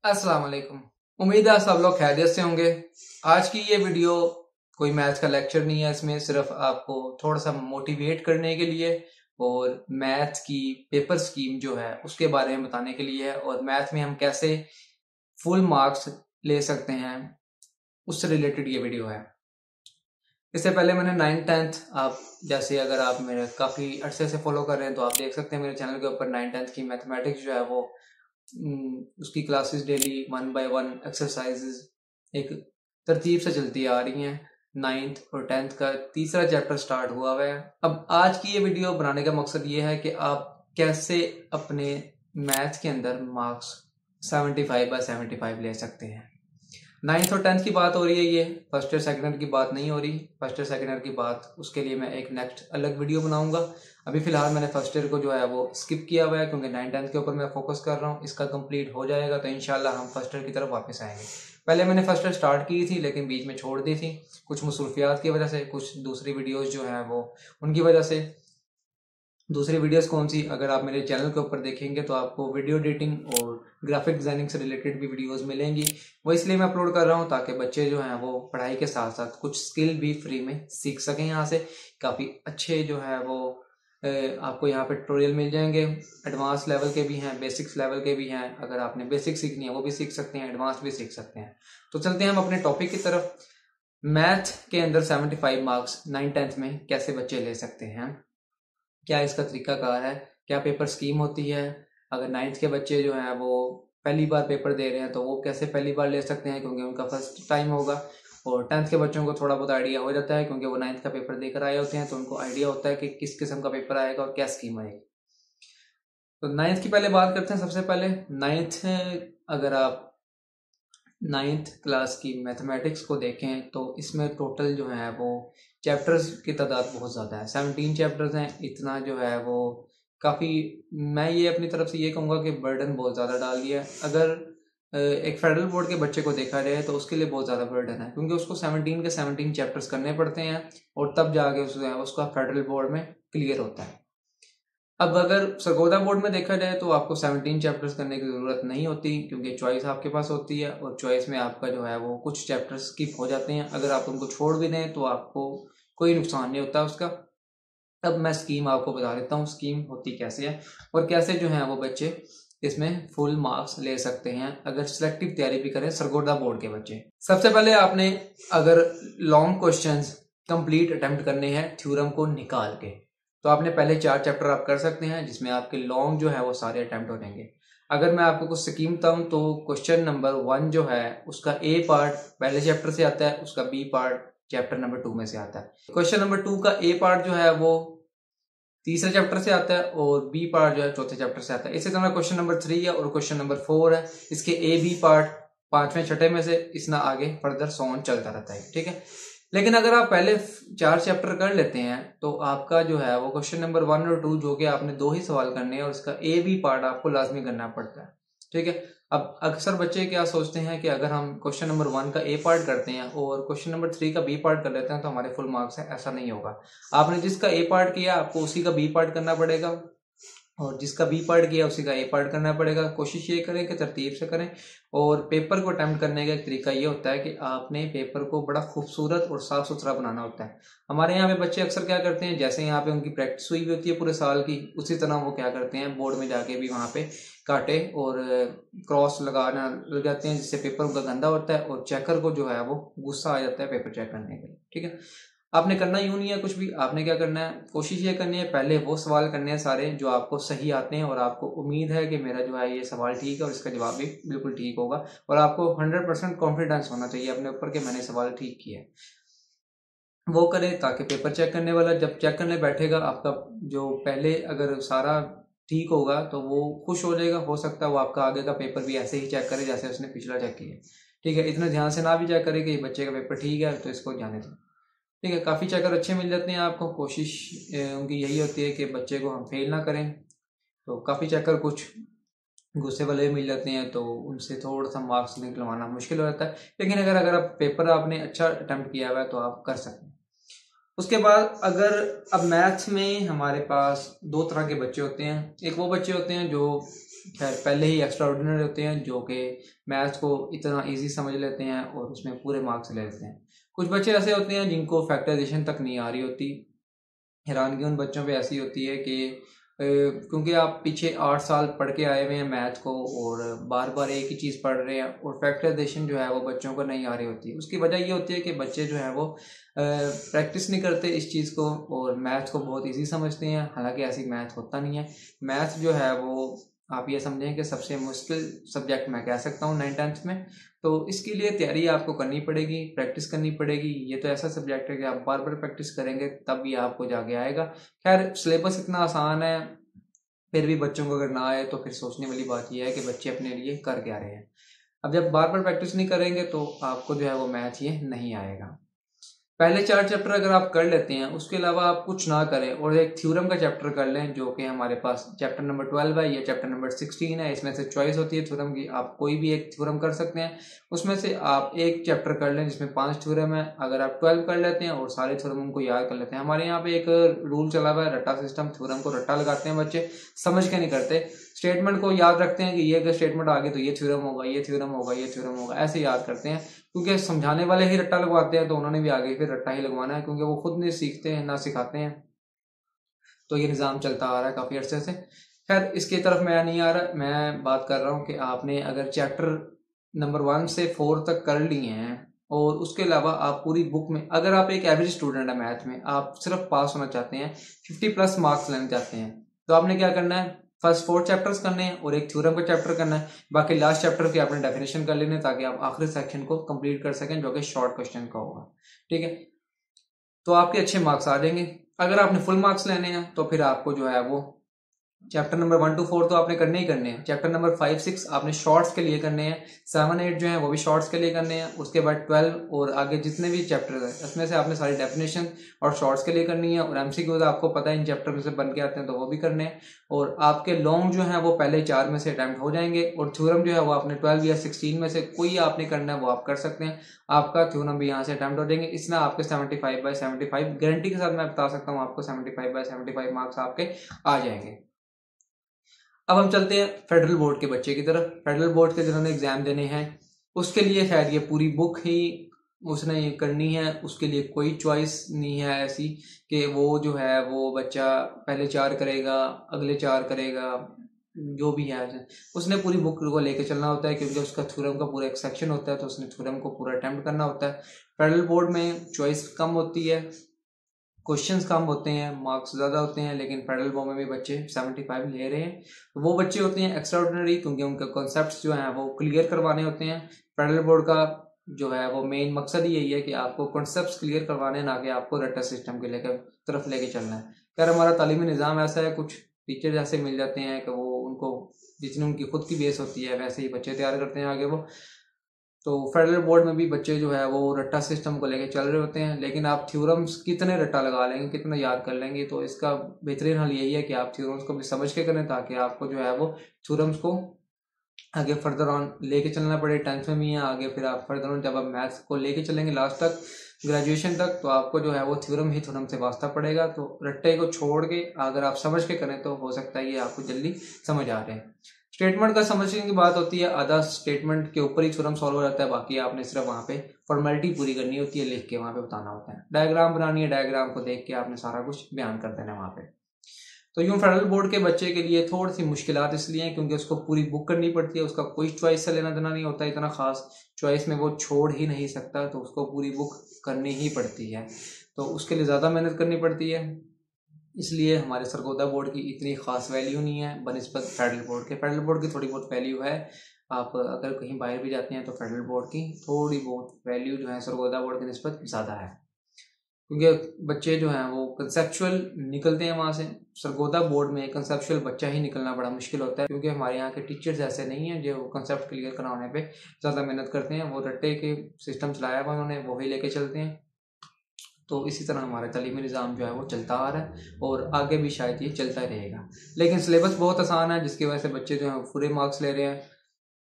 अस्सलाम वालेकुम। उम्मीद है सब लोग खैरियत से होंगे। आज की ये वीडियो कोई मैथ्स का लेक्चर नहीं है, इसमें सिर्फ आपको थोड़ा सा मोटिवेट करने के लिए और मैथ्स की पेपर स्कीम जो है उसके बारे में बताने के लिए है और मैथ में हम कैसे फुल मार्क्स ले सकते हैं उससे रिलेटेड ये वीडियो है। इससे पहले मैंने 9th 10th, आप जैसे अगर आप मेरे काफ़ी अरसे से फॉलो कर रहे हैं तो आप देख सकते हैं मेरे चैनल के ऊपर 9th 10th की मैथमेटिक्स जो है वो उसकी क्लासेस डेली 1 by 1 एक्सरसाइजेज एक तरतीब से चलती आ रही हैं। 9th और 10th का तीसरा चैप्टर स्टार्ट हुआ है। अब आज की ये वीडियो बनाने का मकसद ये है कि आप कैसे अपने मैथ के अंदर मार्क्स 75/75 ले सकते हैं। 9th और 10th की बात हो रही है, ये फर्स्ट ईयर सेकेंड ईयर की बात नहीं हो रही। फर्स्ट ईयर सेकेंड ईयर की बात उसके लिए मैं एक नेक्स्ट अलग वीडियो बनाऊंगा। अभी फिलहाल मैंने फर्स्ट ईयर को जो है वो स्किप किया हुआ है क्योंकि 9th 10th के ऊपर मैं फोकस कर रहा हूँ। इसका कंप्लीट हो जाएगा तो इंशाल्लाह हम फर्स्ट ईयर की तरफ वापस आएंगे। पहले मैंने फर्स्ट ईयर स्टार्ट की थी लेकिन बीच में छोड़ दी थी, कुछ मसरूफियात की वजह से, कुछ दूसरी वीडियोज जो है वो उनकी वजह से। दूसरी वीडियोस कौन सी, अगर आप मेरे चैनल के ऊपर देखेंगे तो आपको वीडियो एडिटिंग और ग्राफिक डिजाइनिंग से रिलेटेड भी वीडियोस मिलेंगी। वो इसलिए मैं अपलोड कर रहा हूँ ताकि बच्चे जो हैं वो पढ़ाई के साथ साथ कुछ स्किल भी फ्री में सीख सकें। यहाँ से काफ़ी अच्छे जो है वो आपको यहाँ पे ट्यूटोरियल मिल जाएंगे। एडवांस लेवल के भी हैं, बेसिक्स लेवल के भी हैं। अगर आपने बेसिक सीखनी है वो भी सीख सकते हैं, एडवांस भी सीख सकते हैं। तो चलते हैं हम अपने टॉपिक की तरफ। मैथ के अंदर 75 मार्क्स 9th 10th में कैसे बच्चे ले सकते हैं, क्या इसका तरीकाकार है, क्या पेपर स्कीम होती है। अगर 9th के बच्चे जो हैं वो पहली बार पेपर दे रहे हैं तो वो कैसे पहली बार ले सकते हैं क्योंकि उनका फर्स्ट टाइम होगा। और 10th के बच्चों को थोड़ा बहुत आइडिया हो जाता है क्योंकि वो 9th का पेपर देकर आए होते हैं तो उनको आइडिया होता है कि किस किस्म का पेपर आएगा और क्या स्कीम आएगी। तो 9th की पहले बात करते हैं। सबसे पहले 9th, अगर आप 9th क्लास की मैथमेटिक्स को देखें तो इसमें टोटल जो है वो चैप्टर्स की तादाद बहुत ज़्यादा है। 17 चैप्टर्स हैं। इतना जो है वो काफ़ी, मैं ये अपनी तरफ से ये कहूँगा कि बर्डन बहुत ज़्यादा डाल दिया है। अगर एक फेडरल बोर्ड के बच्चे को देखा जाए तो उसके लिए बहुत ज़्यादा बर्डन है क्योंकि उसको 17 के 17 चैप्टर्स करने पड़ते हैं और तब जाके उसका फेडरल बोर्ड में क्लियर होता है। अब अगर सरगोदा बोर्ड में देखा जाए तो आपको 17 चैप्टर्स करने की ज़रूरत नहीं होती क्योंकि चॉइस आपके पास होती है और चॉइस में आपका जो है वो कुछ चैप्टर्स स्किप हो जाते हैं। अगर आप उनको छोड़ भी दें तो आपको कोई नुकसान नहीं होता उसका। अब मैं स्कीम आपको बता देता हूँ स्कीम होती कैसे है और कैसे जो है वो बच्चे इसमें फुल मार्क्स ले सकते हैं अगर सिलेक्टिव तैयारी भी करें सरगोदा बोर्ड के बच्चे। सबसे पहले आपने अगर लॉन्ग क्वेश्चंस कंप्लीट अटेम्प्ट करने हैं थ्योरम को निकाल के तो आपने पहले 4 चैप्टर आप कर सकते हैं जिसमें आपके लॉन्ग जो है वो सारे अटेम्प्ट हो जाएंगे। अगर मैं आपको कुछ स्कीम बताऊं तो क्वेश्चन नंबर 1 जो है उसका ए पार्ट पहले चैप्टर से आता है, उसका बी पार्ट चैप्टर नंबर 2 में से आता है। क्वेश्चन नंबर 2 का ए पार्ट जो है वो तीसरे चैप्टर से आता है और बी पार्ट जो है चौथे चैप्टर से आता है। इसी तरह क्वेश्चन नंबर 3 है और क्वेश्चन नंबर 4 है, इसके ए बी पार्ट 5वें छठे में से इतना आगे फर्दर सोन चलता रहता है। ठीक है, लेकिन अगर आप पहले 4 चैप्टर कर लेते हैं तो आपका जो है वो क्वेश्चन नंबर 1 और 2 जो कि आपने 2 ही सवाल करने हैं और इसका ए बी पार्ट आपको लाजमी करना पड़ता है। ठीक है, अब अक्सर बच्चे क्या सोचते हैं कि अगर हम क्वेश्चन नंबर 1 का ए पार्ट करते हैं और क्वेश्चन नंबर 3 का बी पार्ट कर लेते हैं तो हमारे फुल मार्क्स है। ऐसा नहीं होगा। आपने जिसका ए पार्ट किया आपको उसी का बी पार्ट करना पड़ेगा और जिसका बी पार्ट किया उसी का ए पार्ट करना पड़ेगा। कोशिश ये करें कि तरतीब से करें और पेपर को अटेम्प्ट करने का एक तरीका ये होता है कि आपने पेपर को बड़ा खूबसूरत और साफ सुथरा बनाना होता है। हमारे यहाँ पे बच्चे अक्सर क्या करते हैं, जैसे यहाँ पे उनकी प्रैक्टिस हुई होती है पूरे साल की, उसी तरह वो क्या करते हैं बोर्ड में जाके भी वहाँ पे काटे और क्रॉस लगाना लग जाते हैं जिससे पेपर उनका गंदा होता है और चेकर को जो है वो गुस्सा आ जाता है पेपर चेक करने के लिए। ठीक है, आपने करना यूं नहीं है कुछ भी, आपने क्या करना है, कोशिश ये करनी है पहले वो सवाल करने हैं सारे जो आपको सही आते हैं और आपको उम्मीद है कि मेरा जो है ये सवाल ठीक है और इसका जवाब भी बिल्कुल ठीक होगा और आपको 100% कॉन्फिडेंस होना चाहिए अपने ऊपर कि मैंने सवाल ठीक किया है। वो करें ताकि पेपर चेक करने वाला जब चेक करने बैठेगा आपका जो पहले अगर सारा ठीक होगा तो वो खुश हो जाएगा। हो सकता है वो आपका आगे का पेपर भी ऐसे ही चेक करे जैसे उसने पिछला चेक किया। ठीक है, इतना ध्यान से ना भी चेक करे कि बच्चे का पेपर ठीक है तो इसको जाने दो। ठीक है, काफ़ी चेकर अच्छे मिल जाते हैं आपको। कोशिश उनकी यही होती है कि बच्चे को हम फेल ना करें। तो काफ़ी चेकर कुछ गुस्से वाले मिल जाते हैं तो उनसे थोड़ा सा मार्क्स निकलवाना मुश्किल हो जाता है, लेकिन अगर आप पेपर आपने अच्छा अटेम्प्ट किया हुआ है तो आप कर सकते हैं। उसके बाद अगर अब मैथ्स में हमारे पास 2 तरह के बच्चे होते हैं। एक वो बच्चे होते हैं जो खैर पहले ही एक्स्ट्रा ऑर्डिनरी होते हैं जो कि मैथ्स को इतना इजी समझ लेते हैं और उसमें पूरे मार्क्स ले लेते हैं। कुछ बच्चे ऐसे होते हैं जिनको फैक्टराइजेशन तक नहीं आ रही होती। हैरानगी उन बच्चों पे ऐसी होती है कि क्योंकि आप पीछे 8 साल पढ़ के आए हुए हैं मैथ को और बार बार एक ही चीज़ पढ़ रहे हैं और फैक्टराइजेशन जो है वो बच्चों को नहीं आ रही होती। उसकी वजह ये होती है कि बच्चे जो है वो प्रैक्टिस नहीं करते इस चीज़ को और मैथ को बहुत इजी समझते हैं, हालांकि ऐसी मैथ होता नहीं है। मैथ जो है वो आप ये समझें कि सबसे मुश्किल सब्जेक्ट मैं कह सकता हूँ 9th-10th में। तो इसके लिए तैयारी आपको करनी पड़ेगी, प्रैक्टिस करनी पड़ेगी। ये तो ऐसा सब्जेक्ट है कि आप बार बार प्रैक्टिस करेंगे तब भी आपको जाके आएगा। खैर सिलेबस इतना आसान है, फिर भी बच्चों को अगर ना आए तो फिर सोचने वाली बात यह है कि बच्चे अपने लिए कर क्या रहे हैं। अब जब बार बार प्रैक्टिस नहीं करेंगे तो आपको जो है वो मैथ ये नहीं आएगा। पहले 4 चैप्टर अगर आप कर लेते हैं, उसके अलावा आप कुछ ना करें और एक थ्योरम का चैप्टर कर लें जो कि हमारे पास चैप्टर नंबर 12 है या चैप्टर नंबर 16 है। इसमें से चॉइस होती है थ्योरम की, आप कोई भी एक थ्योरम कर सकते हैं। उसमें से आप एक चैप्टर कर लें जिसमें 5 थ्योरम है। अगर आप 12 कर लेते हैं और सारे थ्योरम को याद कर लेते हैं, हमारे यहाँ पे एक रूल चला हुआ है रट्टा सिस्टम, थ्योरम को रट्टा लगाते हैं बच्चे, समझ के नहीं करते। स्टेटमेंट को याद रखते हैं कि ये अगर स्टेटमेंट आ गई तो ये थ्योरम होगा, ये थ्योरम होगा, ये थ्योरम होगा, ऐसे याद करते हैं। क्योंकि समझाने वाले ही रट्टा लगवाते हैं तो उन्होंने भी आगे फिर रट्टा ही लगवाना है, क्योंकि वो खुद नहीं सीखते हैं ना सिखाते हैं। तो ये निज़ाम चलता आ रहा है काफ़ी अर्से से। खैर इसकी तरफ मैं नहीं आ रहा, मैं बात कर रहा हूँ कि आपने अगर चैप्टर नंबर 1 से 4 तक कर लिए हैं और उसके अलावा आप पूरी बुक में, अगर आप एक एवरेज स्टूडेंट है मैथ में, आप सिर्फ पास होना चाहते हैं, 50+ मार्क्स लेना चाहते हैं, तो आपने क्या करना है, फर्स्ट 4 चैप्टर्स करने हैं और एक थ्योरम का चैप्टर करना है। बाकी लास्ट चैप्टर की आपने डेफिनेशन कर लेने ताकि आप आखिरी सेक्शन को कंप्लीट कर सकें जो कि शॉर्ट क्वेश्चन का होगा। ठीक है, तो आपके अच्छे मार्क्स आ जाएंगे। अगर आपने फुल मार्क्स लेने हैं तो फिर आपको जो है वो चैप्टर नंबर 1 to 4 तो आपने करने ही करने हैं। चैप्टर नंबर 5, 6 आपने शॉर्ट्स के लिए करने हैं। 7, 8 जो है वो भी शॉर्ट्स के लिए करने हैं। उसके बाद 12 और आगे जितने भी चैप्टर है उसमें से आपने सारी डेफिनेशन और शॉर्ट्स के लिए करनी है। और एमसीक्यूज आपको पता है इन चैप्टर में से बन के आते हैं तो वो भी करने हैं। और आपके लॉन्ग जो है वो पहले 4 में से अटैम्प्ट हो जाएंगे और थ्योरम जो है वो आपने 12 या 16 में से कोई आपने करना है वो आप कर सकते हैं। आपका थ्योरम भी यहाँ से अटैम्प्ट हो जाएंगे। इसमें आपके 75/75 गारंटी के साथ मैं बता सकता हूँ आपको 75/75 मार्क्स आपके आ जाएंगे। अब हम चलते हैं फेडरल बोर्ड के बच्चे की तरफ। फेडरल बोर्ड के जिन्होंने एग्जाम देने हैं उसके लिए शायद ये पूरी बुक ही उसने ये करनी है, उसके लिए कोई चॉइस नहीं है ऐसी कि वो जो है वो बच्चा पहले 4 करेगा, अगले 4 करेगा, जो भी है उसने पूरी बुक को लेके चलना होता है, क्योंकि उसका थ्योरम का पूरा एक सेक्शन होता है तो उसने थ्योरम को पूरा अटेम्प्ट करना होता है। फेडरल बोर्ड में चॉइस कम होती है, क्वेश्चंस कम होते हैं, मार्क्स ज़्यादा होते हैं, लेकिन फेडरल बोर्ड में भी बच्चे 75 ले रहे हैं। तो वो बच्चे होते हैं एक्स्ट्रा ऑर्डिनरी, क्योंकि उनके कॉन्सेप्ट्स जो हैं वो क्लियर करवाने होते हैं। फेडरल बोर्ड का जो है वो मेन मकसद ही यही है कि आपको कॉन्सेप्ट्स क्लियर करवाने, ना कि आपको रट्टा सिस्टम के लेकर तरफ लेके चलना है। खैर हमारा तालीमी निज़ाम ऐसा है, कुछ टीचर ऐसे मिल जाते हैं कि वो उनको जितनी उनकी खुद की बेस होती है वैसे ही बच्चे तैयार करते हैं आगे वो। तो फेडरल बोर्ड में भी बच्चे जो है वो रट्टा सिस्टम को लेके चल रहे होते हैं, लेकिन आप थ्योरम्स कितने रट्टा लगा लेंगे, कितना याद कर लेंगे, तो इसका बेहतरीन हल यही है कि आप थ्योरम्स को भी समझ के करें ताकि आपको जो है वो थ्योरम्स को आगे फर्दर ऑन लेके चलना पड़े। 10th में भी है आगे, फिर आप फर्दर ऑन जब आप मैथ्स को लेके चलेंगे लास्ट तक ग्रेजुएशन तक, तो आपको जो है वो थ्योरम ही थ्योरम से वास्ता पड़ेगा। तो रट्टे को छोड़ के अगर आप समझ के करें तो हो सकता है ये आपको जल्दी समझ आ रहे हैं। स्टेटमेंट का समझने की बात होती है, आधा स्टेटमेंट के ऊपर ही थ्योरम सॉल्व हो जाता है, बाकी आपने सिर्फ वहाँ पे फॉर्मेलिटी पूरी करनी होती है, लिख के वहाँ पे बताना होता है। डायग्राम बनानी है, डायग्राम को देख के आपने सारा कुछ बयान कर देना है वहाँ पे। तो यूं फेडरल बोर्ड के बच्चे के लिए थोड़ी सी मुश्किलात इसलिए हैं क्योंकि उसको पूरी बुक करनी पड़ती है, उसका कोई चॉइस से लेना देना नहीं होता, इतना खास चॉइस में वो छोड़ ही नहीं सकता, तो उसको पूरी बुक करनी ही पड़ती है। तो उसके लिए ज़्यादा मेहनत करनी पड़ती है, इसलिए हमारे सरगोदा बोर्ड की इतनी खास वैल्यू नहीं है बनिस्बत फेडरल बोर्ड के। फेडरल बोर्ड की थोड़ी बहुत वैल्यू है, आप अगर कहीं बाहर भी जाते हैं तो फेडरल बोर्ड की थोड़ी बहुत वैल्यू जो है सरगोदा बोर्ड की निस्बत ज़्यादा है, क्योंकि बच्चे जो हैं वो कंसेप्चुअल निकलते हैं वहाँ से। सरगोदा बोर्ड में कंसेप्चुअल बच्चा ही निकलना बड़ा मुश्किल होता है, क्योंकि हमारे यहाँ के टीचर्स ऐसे नहीं हैं जो कंसेप्ट क्लियर कराने पे ज़्यादा मेहनत करते हैं। वो रट्टे के सिस्टम चलाया हुआ उन्होंने, वो ही लेके चलते हैं। तो इसी तरह हमारा तालीमी निज़ाम जो है वो चलता आ रहा है और आगे भी शायद ये चलता रहेगा। लेकिन सिलेबस बहुत आसान है जिसकी वजह से बच्चे जो हैं पूरे मार्क्स ले रहे हैं।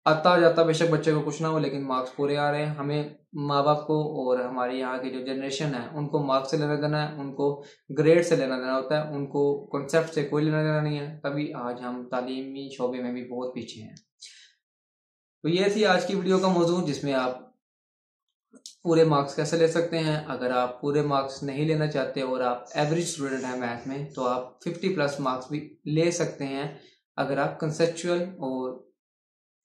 आता जाता बेशक बच्चे को कुछ ना हो, लेकिन मार्क्स पूरे आ रहे हैं। हमें माँ बाप को और हमारे यहाँ की जो जनरेशन है उनको मार्क्स से लेना देना है, उनको ग्रेड से लेना देना होता है, उनको कॉन्सेप्ट से कोई लेना देना नहीं है। तभी आज हम तालीमी शोबे में भी बहुत पीछे हैं। तो ये थी आज की वीडियो का मौजूद, जिसमें आप पूरे मार्क्स कैसे ले सकते हैं। अगर आप पूरे मार्क्स नहीं लेना चाहते और आप एवरेज स्टूडेंट हैं मैथ में, तो आप 50+ मार्क्स भी ले सकते हैं। अगर आप कंसेप्चुअल और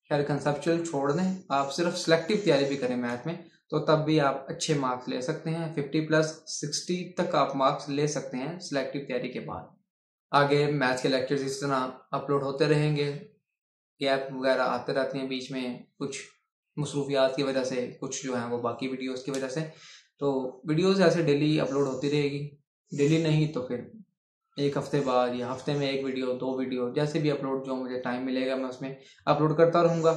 खैर कंसेप्चुअल छोड़ दें, आप सिर्फ सिलेक्टिव तैयारी भी करें मैथ में, तो तब भी आप अच्छे मार्क्स ले सकते हैं। 50+ 60 तक आप मार्क्स ले सकते हैं सिलेक्टिव तैयारी के बाद। आगे मैथ्स के लेक्चर्स इस तरह अपलोड होते रहेंगे, गैप वगैरह आते रहते हैं बीच में, कुछ मसरूफियात की वजह से, कुछ जो है वो बाकी वीडियोस की वजह से। तो वीडियोस ऐसे डेली अपलोड होती रहेगी, डेली नहीं तो फिर एक हफ्ते बाद या हफ्ते में 1 वीडियो 2 वीडियो, जैसे भी अपलोड जो मुझे टाइम मिलेगा मैं उसमें अपलोड करता रहूँगा।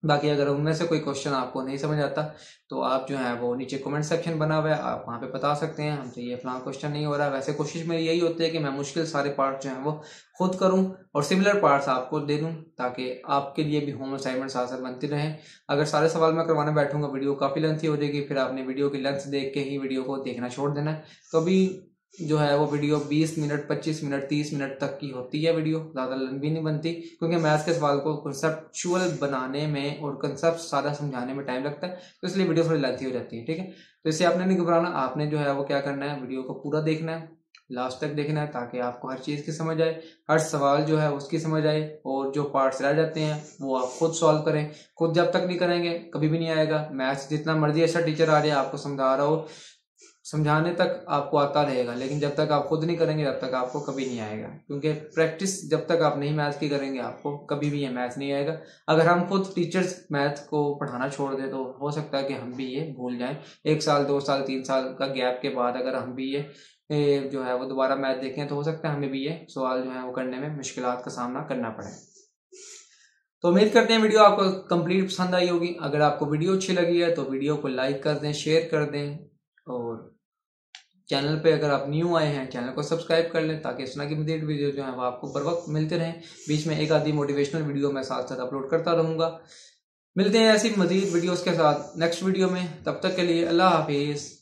बाकी अगर उनमें से कोई क्वेश्चन आपको नहीं समझ आता तो आप जो है वो नीचे कमेंट सेक्शन बना हुआ है, आप वहाँ पे बता सकते हैं हमसे ये फलां क्वेश्चन नहीं हो रहा। वैसे कोशिश मेरी यही होती है कि मैं मुश्किल सारे पार्ट जो हैं वो खुद करूं और सिमिलर पार्ट्स आपको दे दूं, ताकि आपके लिए भी होम असाइनमेंट साथ साथ बनती रहें। अगर सारे सवाल मैं करवाने बैठूंगा वीडियो काफ़ी लेंथी हो जाएगी, फिर आपने वीडियो की लेंथ देख के ही वीडियो को देखना छोड़ देना है। तो अभी जो है वो वीडियो 20 मिनट 25 मिनट 30 मिनट तक की होती है, वीडियो ज़्यादा लंबी नहीं बनती, क्योंकि मैथ्स के सवाल को कंसेप्चुअल बनाने में और कंसेप्ट सारा समझाने में टाइम लगता है, तो इसलिए वीडियो थोड़ी लेंथी हो जाती है। ठीक है, तो इससे आपने नहीं घबराना, आपने जो है वो क्या करना है, वीडियो को पूरा देखना है, लास्ट तक देखना है, ताकि आपको हर चीज़ की समझ आए, हर सवाल जो है उसकी समझ आए, और जो पार्ट्स रह जाते हैं वो आप खुद सॉल्व करें। खुद जब तक नहीं करेंगे कभी भी नहीं आएगा। मैथ्स जितना मर्जी अच्छा टीचर आ जाए आपको समझा रहा हो, समझाने तक आपको आता रहेगा, लेकिन जब तक आप खुद नहीं करेंगे तब तक आपको कभी नहीं आएगा, क्योंकि प्रैक्टिस जब तक आप नहीं मैथ्स की करेंगे आपको कभी भी ये मैथ्स नहीं आएगा। अगर हम खुद टीचर्स मैथ को पढ़ाना छोड़ दें तो हो सकता है कि हम भी ये भूल जाएं। 1 साल 2 साल 3 साल का गैप के बाद अगर हम भी ये जो है वो दोबारा मैथ देखें तो हो सकता है हमें भी ये सवाल जो है वो करने में मुश्किलात का सामना करना पड़े। तो उम्मीद करते हैं वीडियो आपको कंप्लीट पसंद आई होगी। अगर आपको वीडियो अच्छी लगी है तो वीडियो को लाइक कर दें, शेयर कर दें, और चैनल पे अगर आप न्यू आए हैं चैनल को सब्सक्राइब कर लें, ताकि इस तरह की मज़ीद वीडियो जो है वो आपको बर वक्त मिलते रहें। बीच में एक आधी मोटिवेशनल वीडियो मैं साथ साथ अपलोड करता रहूँगा। मिलते हैं ऐसी मज़ीद वीडियोस के साथ नेक्स्ट वीडियो में, तब तक के लिए अल्लाह हाफिज़।